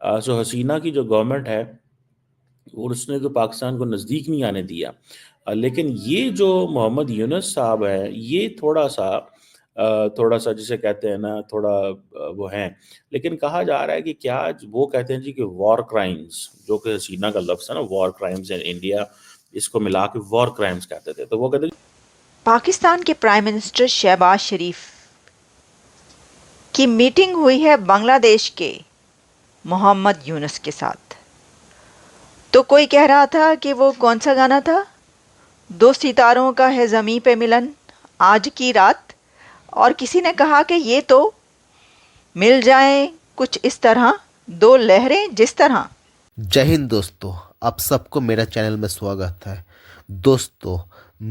सो हसीना की जो गवर्नमेंट है और उसने तो पाकिस्तान को नज़दीक नहीं आने दिया। लेकिन ये जो मोहम्मद यूनुस साहब है, ये थोड़ा-सा जिसे कहते हैं ना थोड़ा वो हैं। लेकिन कहा जा रहा है कि क्या वो कहते हैं जी कि वॉर क्राइम्स, जो कि हसीना का लफ्ज़ है ना, वॉर क्राइम्स इन इंडिया, इसको मिला के वॉर क्राइम्स कहते थे। तो वो कहते हैं पाकिस्तान के प्राइम मिनिस्टर शहबाज शरीफ की मीटिंग हुई है बांग्लादेश के मोहम्मद यूनुस के साथ। तो कोई कह रहा था कि वो कौन सा गाना था, दो सितारों का है ज़मीं पे मिलन आज की रात, और किसी ने कहा कि ये तो मिल जाए कुछ इस तरह, दो लहरें जिस तरह। जय हिंद दोस्तों, आप सबको मेरा चैनल में स्वागत है। दोस्तों,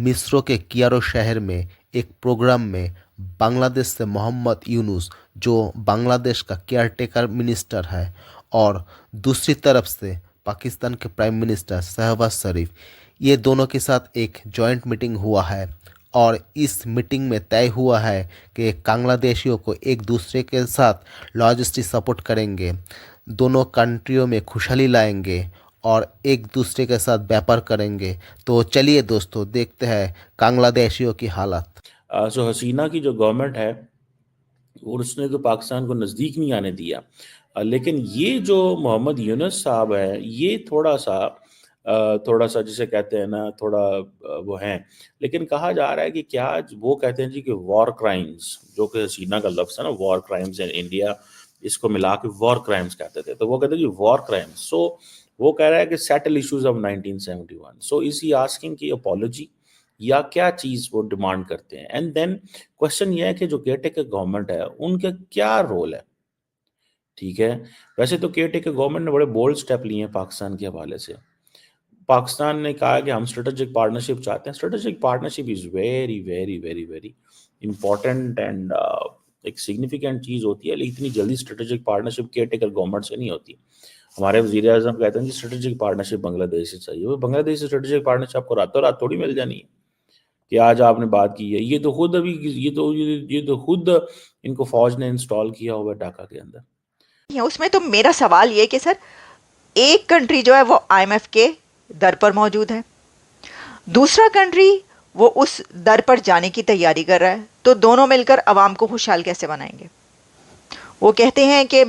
मिस्र के कियारो शहर में एक प्रोग्राम में बांग्लादेश से मोहम्मद यूनुस, जो बांग्लादेश का केयरटेकर मिनिस्टर है, और दूसरी तरफ से पाकिस्तान के प्राइम मिनिस्टर शहबाज शरीफ, ये दोनों के साथ एक जॉइंट मीटिंग हुआ है। और इस मीटिंग में तय हुआ है कि बांग्लादेशियों को एक दूसरे के साथ लॉजिस्टिक सपोर्ट करेंगे, दोनों कंट्रियों में खुशहाली लाएंगे और एक दूसरे के साथ व्यापार करेंगे। तो चलिए दोस्तों, देखते हैं बांग्लादेशियों की हालत। सो हसीना की जो गवर्नमेंट है और उसने तो पाकिस्तान को नज़दीक नहीं आने दिया। लेकिन ये जो मोहम्मद यूनुस साहब है, ये थोड़ा-सा जिसे कहते हैं ना थोड़ा वो हैं। लेकिन कहा जा रहा है कि क्या वो कहते हैं जी कि वॉर क्राइम्स, जो कि हसीना का लफ्ज़ है ना, वॉर क्राइम्स इन इंडिया, इसको मिला के वॉर क्राइम्स कहते थे। तो वो कहते हैं जी वॉर क्राइम्स। सो वो कह रहा है कि settle issues of 1971। So is he asking कि अपॉलॉजी या क्या चीज़ वो डिमांड करते हैं? एंड देन क्वेश्चन ये है कि जो केयरटेकर गवर्नमेंट है, उनका क्या रोल है? ठीक है? वैसे तो केयरटेकर गवर्नमेंट ने बड़े बोल्ड स्टेप लिए हैं पाकिस्तान के हवाले से। पाकिस्तान ने कहा है कि हम स्ट्रेटेजिक पार्टनरशिप चाहते हैं। Strategic partnership is very, very, very, very important and एक सिग्निफिकेंट चीज़ होती है, लेकिन इतनी जल्दी स्ट्रेटेजिक पार्टनरशिप केयरटेकर गवर्नमेंट से नहीं होती। हमारे वज़ीर-ए-आज़म कहते हैं कि स्ट्रेटेजिक पार्टनरशिप बांग्लादेश से चाहिए। वो बांग्लादेश से स्ट्रेटेजिक पार्टनरशिप आपको रातों-रात थोड़ी मिल जानी है। कि आज आपने बात की है। ये तो खुद इनको फ़ौज ने इंस्टॉल किया हुआ है ढाका के अंदर। उसमें तो मेरा सवाल ये कि सर, एक कंट्री जो है वो आईएमएफ के दर पर मौजूद है, दूसरा कंट्री वो उस दर पर जाने की तैयारी कर रहा है, तो दोनों मिलकर अवाम को खुशहाल कैसे बनाएंगे? वो कहते हैं कि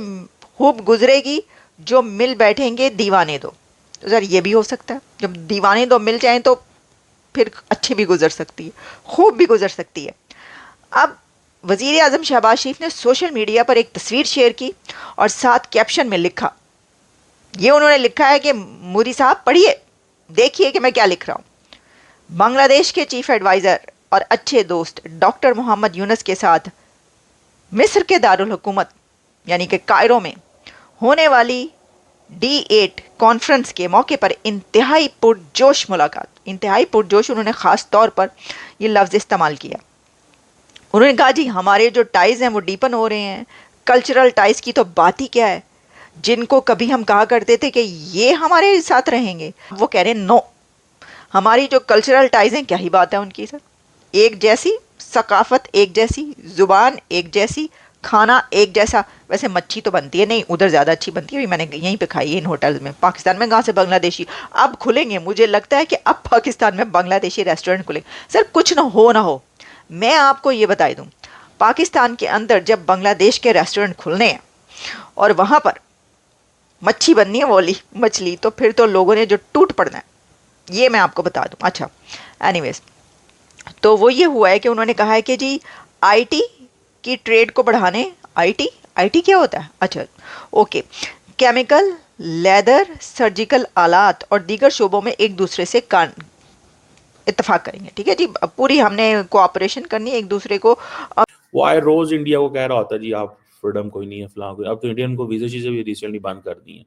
खूब गुजरेगी जो मिल बैठेंगे दीवाने दो। तो सर, ये भी हो सकता है, जब दीवाने दो मिल जाएं तो फिर अच्छी भी गुजर सकती है, खूब भी गुजर सकती है। अब वजीर आजम शहबाज शरीफ ने सोशल मीडिया पर एक तस्वीर शेयर की और साथ कैप्शन में लिखा, ये उन्होंने लिखा है कि मोदी साहब पढ़िए, देखिए कि मैं क्या लिख रहा हूं। बांग्लादेश के चीफ एडवाइजर और अच्छे दोस्त डॉक्टर मोहम्मद यूनुस के साथ मिस्र के दारुल हुकूमत यानी कि कायरो में होने वाली D8 कॉन्फ्रेंस के मौके पर इंतहाई पुरजोश मुलाकात। इंतहाई पुरजोश, उन्होंने ख़ास तौर पर ये लफ्ज़ इस्तेमाल किया। उन्होंने कहा जी हमारे जो टाइज़ हैं वो डीपन हो रहे हैं। कल्चरल टाइज़ की तो बात ही क्या है, जिनको कभी हम कहा करते थे कि ये हमारे साथ रहेंगे, वो कह रहे हैं नो, हमारी जो कल्चरल टाइज़ हैं क्या ही बात है उनकी सर। एक जैसी सकाफत, एक जैसी ज़ुबान, एक जैसी खाना, एक जैसा। वैसे मच्छी तो बनती है, नहीं उधर ज़्यादा अच्छी बनती है, अभी मैंने यहीं पे खाई है इन होटल्स में। पाकिस्तान में कहाँ से बांग्लादेशी अब खुलेंगे? मुझे लगता है कि अब पाकिस्तान में बांग्लादेशी रेस्टोरेंट खुले। सर कुछ ना हो, मैं आपको ये बता दूँ, पाकिस्तान के अंदर जब बांग्लादेश के रेस्टोरेंट खुलने हैं और वहाँ पर मच्छी बननी है, वाली मछली, तो फिर तो लोगों ने जो टूट पड़ना है, ये मैं आपको बता दूँ। अच्छा, एनीवेज, तो वो ये हुआ है कि उन्होंने कहा है कि जी आईटी की ट्रेड को बढ़ाने, आईटी आईटी क्या होता है? अच्छा, ओके, केमिकल, लेदर, सर्जिकल आलात और दीगर शोबों में एक दूसरे से इत्तेफाक करेंगे। ठीक है जी, पूरी हमने कोऑपरेशन करनी है एक दूसरे को। वो आए रोज़ इंडिया को कह रहा होता है जी आप फ्रीडम कोई नहीं है, फलाँ कोई। अब तो इंडियन को वीज़ा चीज़ें भी रिसेंटली बंद कर दी हैं।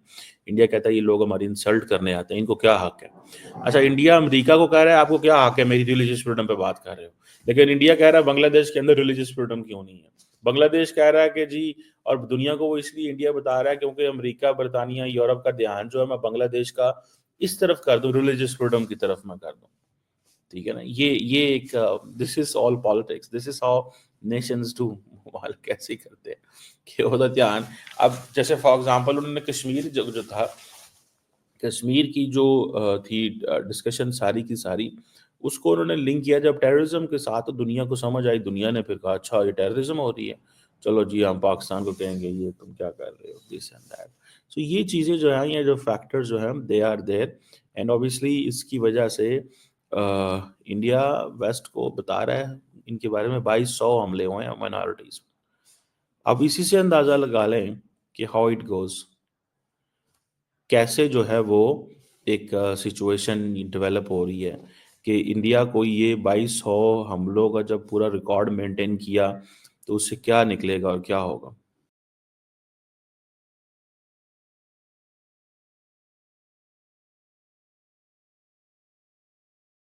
इंडिया कहता है ये लोग हमारी इंसल्ट करने आते हैं, इनको क्या हक है? अच्छा, इंडिया अमेरिका को कह रहा है आपको क्या हक है, मेरी रिलीजियस फ्रीडम पे बात कर रहे हो। लेकिन इंडिया कह रहा है बांग्लादेश के अंदर रिलीजियस फ्रीडम क्यों नहीं है? बांग्लादेश कह रहा है कि जी, और दुनिया को वो इसलिए इंडिया बता रहा है क्योंकि अमेरिका, बर्तानिया, यूरोप का ध्यान जो है मैं बांग्लादेश का इस तरफ कर दूँ, रिलीजियस फ्रीडम की तरफ मैं कर दूँ। ठीक है ना? ये एक this is all politics, this is how Nations do वाले कैसे करते हैं कि ਉਹਦਾ ध्यान अब जैसे फॉर एग्जांपल उन्होंने कश्मीर जो था कश्मीर की जो थी डिस्कशन सारी की सारी उसको उन्होंने लिंक किया जब टेररिज्म के साथ तो दुनिया को समझ आई दुनिया ने फिर कहा अच्छा ये टेररिज्म हो रही है चलो जी हम पाकिस्तान को कहेंगे ये तुम क्या कर रहे हो दिस एंड दैट सो ये चीज़ें जो हैं ये जो फैक्टर्स जो हैं they are there and obviously इसकी वजह से इंडिया वेस्ट को बता रहा है इनके बारे में 2200 हमले हुए हैं माइनॉरिटीज अब इसी से अंदाज़ा लगा लें कि हाउ इट गोज़ कैसे जो है वो एक सिचुएशन डेवलप हो रही है कि इंडिया को ये 2200 हमलों का जब पूरा रिकॉर्ड मेंटेन किया तो उससे क्या निकलेगा और क्या होगा